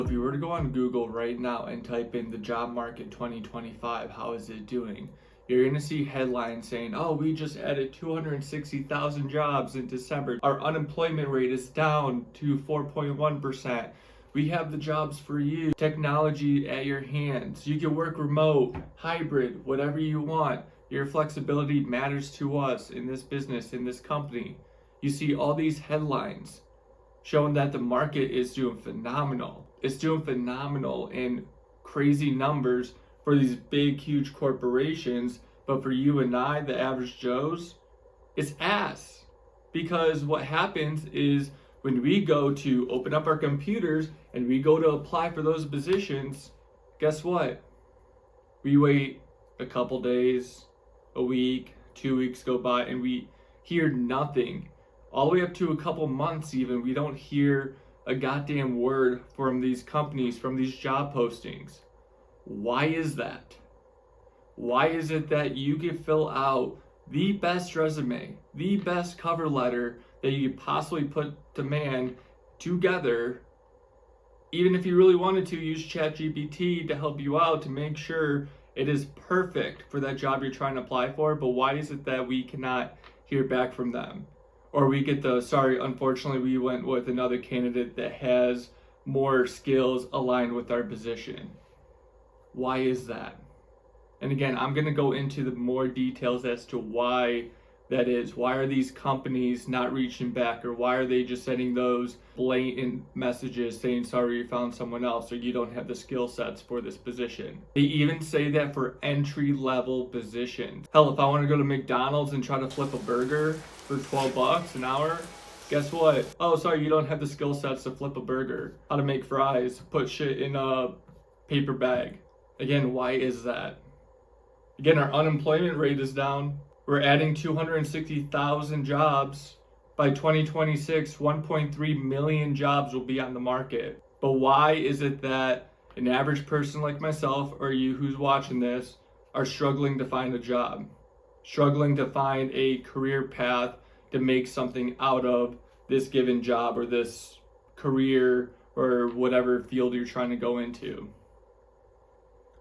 If you were to go on Google right now and type in the job market 2025, how is it doing? You're going to see headlines saying, oh, we just added 260,000 jobs in December. Our unemployment rate is down to 4.1%. We have the jobs for you. Technology at your hands. You can work remote, hybrid, whatever you want. Your flexibility matters to us in this business, in this company. You see all these headlines showing that the market is doing phenomenal. It's doing phenomenal in crazy numbers for these big, huge corporations. But for you and I, the average Joes, it's ass. Because what happens is when we go to open up our computers and we go to apply for those positions, guess what? We wait a couple days, a week, 2 weeks go by, and we hear nothing. All the way up to a couple months even, we don't hear a goddamn word from these companies, from these job postings. Why is that? Why is it that you can fill out the best resume, the best cover letter that you could possibly put to man together, even if you really wanted to use ChatGPT to help you out to make sure it is perfect for that job you're trying to apply for, but why is it that we cannot hear back from them? Or we get the, sorry, unfortunately we went with another candidate that has more skills aligned with our position. Why is that? And again, I'm going to go into the more details as to why that is. Why are these companies not reaching back, or why are they just sending those blatant messages saying, sorry, you found someone else, or you don't have the skill sets for this position? They even say that for entry-level positions. Hell, if I want to go to McDonald's and try to flip a burger for $12 an hour, guess what? Oh, sorry, you don't have the skill sets to flip a burger. How to make fries, put shit in a paper bag. Again, why is that? Again, our unemployment rate is down. We're adding 260,000 jobs. By 2026, 1.3 million jobs will be on the market. But why is it that an average person like myself, or you who's watching this, are struggling to find a job? Struggling to find a career path to make something out of this given job or this career or whatever field you're trying to go into?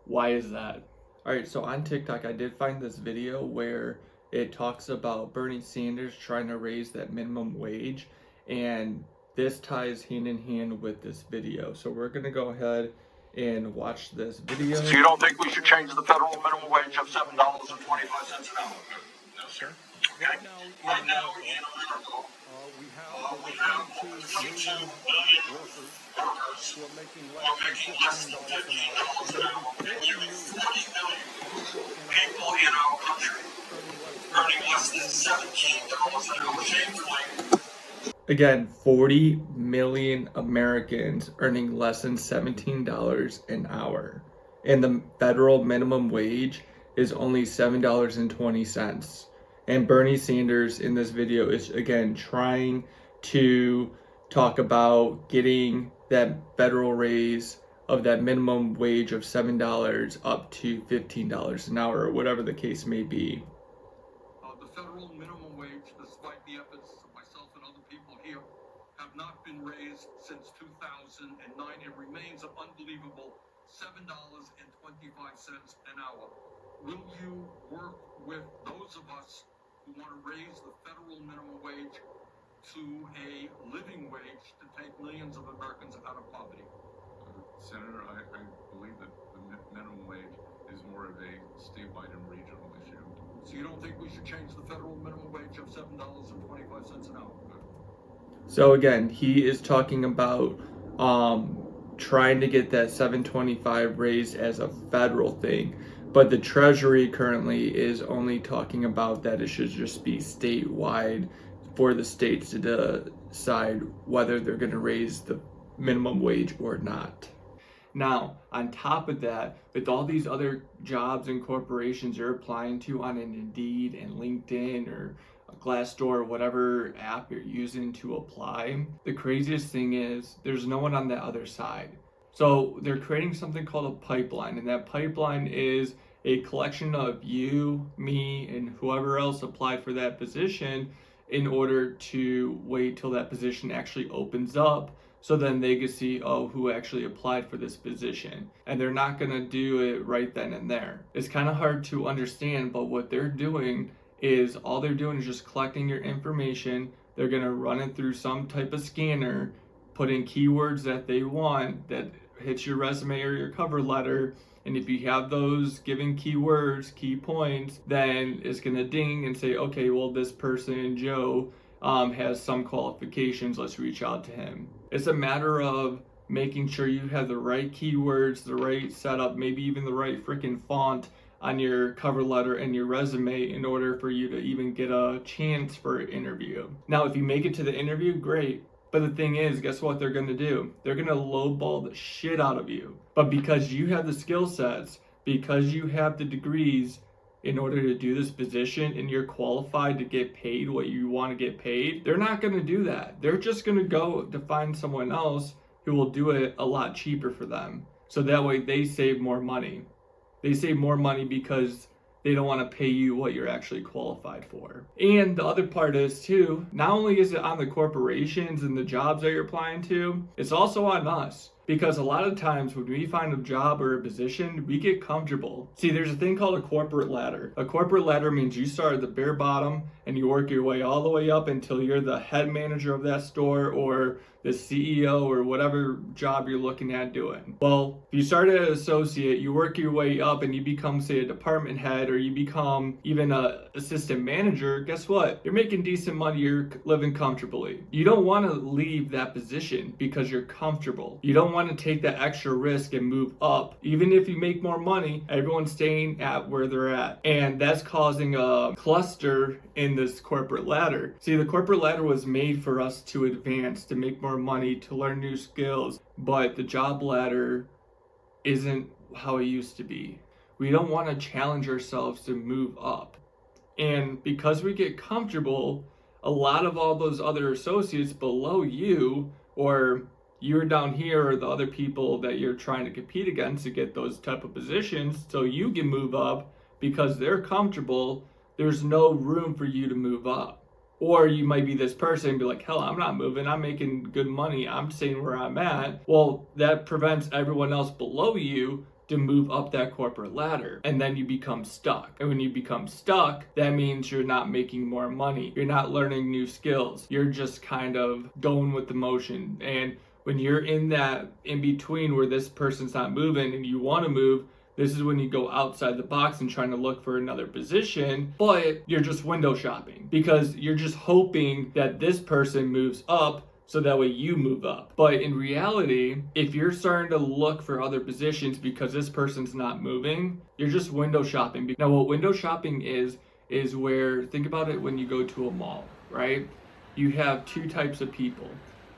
Why is that? Alright, so on TikTok, I did find this video where it talks about Bernie Sanders trying to raise that minimum wage, and this ties hand in hand with this video. So we're going to go ahead and watch this video. So you don't think we should change the federal minimum wage of $7.25 an hour? No, sir. Okay. Right now in America, we have over 22 million workers who are making less than $15 an hour. And 40 million people in our country earning less than $17 an hour. Shamefully. Again, 40 million Americans earning less than $17 an hour. And the federal minimum wage is only $7.20. And Bernie Sanders in this video is, again, trying to talk about getting that federal raise of that minimum wage of $7 up to $15 an hour, or whatever the case may be. The federal minimum wage, despite the efforts of myself and other people here, have not been raised since 2009. It remains an unbelievable $7.25 an hour. Will you work with those of us who want to raise the federal minimum wage to a living wage to take millions of Americans out of poverty? Senator, I believe that the minimum wage is more of a statewide and regional issue. So you don't think we should change the federal minimum wage of $7.25 an hour? So again, he is talking about trying to get that $7.25 raised as a federal thing. But the Treasury currently is only talking about that it should just be statewide for the states to decide whether they're going to raise the minimum wage or not. Now, on top of that, with all these other jobs and corporations you're applying to on an Indeed and LinkedIn or Glassdoor or whatever app you're using to apply, the craziest thing is there's no one on the other side. So they're creating something called a pipeline, and that pipeline is a collection of you, me, and whoever else applied for that position in order to wait till that position actually opens up so then they can see, oh, who actually applied for this position. And they're not going to do it right then and there. It's kind of hard to understand, but what they're doing is all they're doing is just collecting your information. They're going to run it through some type of scanner, put in keywords that they want that hits your resume or your cover letter. And if you have those given keywords, key points, then it's going to ding and say, okay, well, this person, Joe, has some qualifications. Let's reach out to him. It's a matter of making sure you have the right keywords, the right setup, maybe even the right freaking font on your cover letter and your resume in order for you to even get a chance for an interview. Now, if you make it to the interview, great. But the thing is, guess what they're going to do? They're going to lowball the shit out of you. But because you have the skill sets, because you have the degrees in order to do this position and you're qualified to get paid what you want to get paid, they're not going to do that. They're just going to go to find someone else who will do it a lot cheaper for them. So that way they save more money. They save more money because they don't want to pay you what you're actually qualified for. And the other part is too, not only is it on the corporations and the jobs that you're applying to, it's also on us. Because a lot of times when we find a job or a position, we get comfortable. See, there's a thing called a corporate ladder. A corporate ladder means you start at the bare bottom and you work your way all the way up until you're the head manager of that store or the CEO or whatever job you're looking at doing. Well, if you start as an associate, you work your way up and you become, say, a department head, or you become even an assistant manager, guess what? You're making decent money, you're living comfortably. You don't want to leave that position because you're comfortable. You don't want to take that extra risk and move up. Even if you make more money, everyone's staying at where they're at. And that's causing a cluster in this corporate ladder. See, the corporate ladder was made for us to advance, to make more money, to learn new skills, but the job ladder isn't how it used to be. We don't want to challenge ourselves to move up. And because we get comfortable, a lot of all those other associates below you, or you're down here, or the other people that you're trying to compete against to get those type of positions so you can move up, because they're comfortable, there's no room for you to move up. Or you might be this person and be like, hell, I'm not moving. I'm making good money. I'm staying where I'm at. Well, that prevents everyone else below you to move up that corporate ladder. And then you become stuck. And when you become stuck, that means you're not making more money. You're not learning new skills. You're just kind of going with the motion. And when you're in that in between where this person's not moving and you want to move, this is when you go outside the box and trying to look for another position, but you're just window shopping because you're just hoping that this person moves up so that way you move up. But in reality, if you're starting to look for other positions because this person's not moving, you're just window shopping. Now, what window shopping is where, think about it when you go to a mall, right? You have two types of people.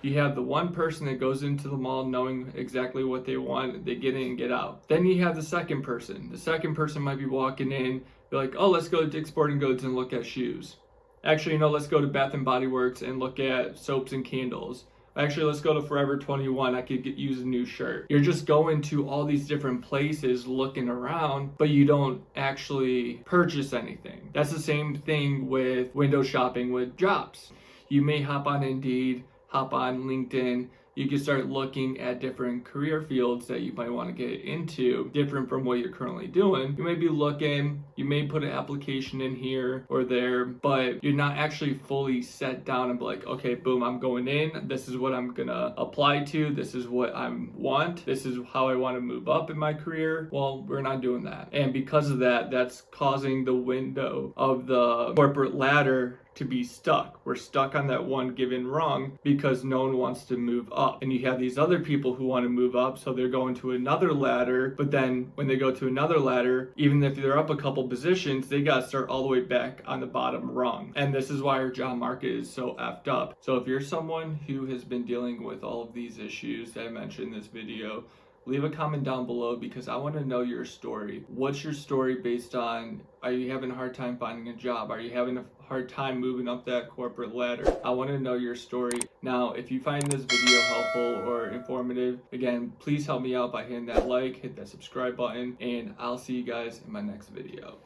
You have the one person that goes into the mall knowing exactly what they want, they get in and get out. Then you have the second person. The second person might be walking in, be like, oh, let's go to Dick's Sporting Goods and look at shoes. Actually, let's go to Bath & Body Works and look at soaps and candles. Actually, let's go to Forever 21. I could use a new shirt. You're just going to all these different places looking around, but you don't actually purchase anything. That's the same thing with window shopping with jobs. You may hop on Indeed, hop on LinkedIn, you can start looking at different career fields that you might want to get into, different from what you're currently doing. You may be looking, you may put an application in here or there, but you're not actually fully set down and be like, okay, boom, I'm going in. This is what I'm gonna apply to. This is what I want. This is how I want to move up in my career. Well, we're not doing that. And because of that, that's causing the window of the corporate ladder to be stuck. We're stuck on that one given rung because no one wants to move up. And you have these other people who want to move up, so they're going to another ladder, but then when they go to another ladder, even if they're up a couple positions, they got to start all the way back on the bottom rung. And this is why our job market is so effed up. So if you're someone who has been dealing with all of these issues that I mentioned in this video, leave a comment down below because I want to know your story. What's your story based on, are you having a hard time finding a job? Are you having a hard time moving up that corporate ladder? I want to know your story. Now, if you find this video helpful or informative, again, please help me out by hitting that like, hit that subscribe button, and I'll see you guys in my next video.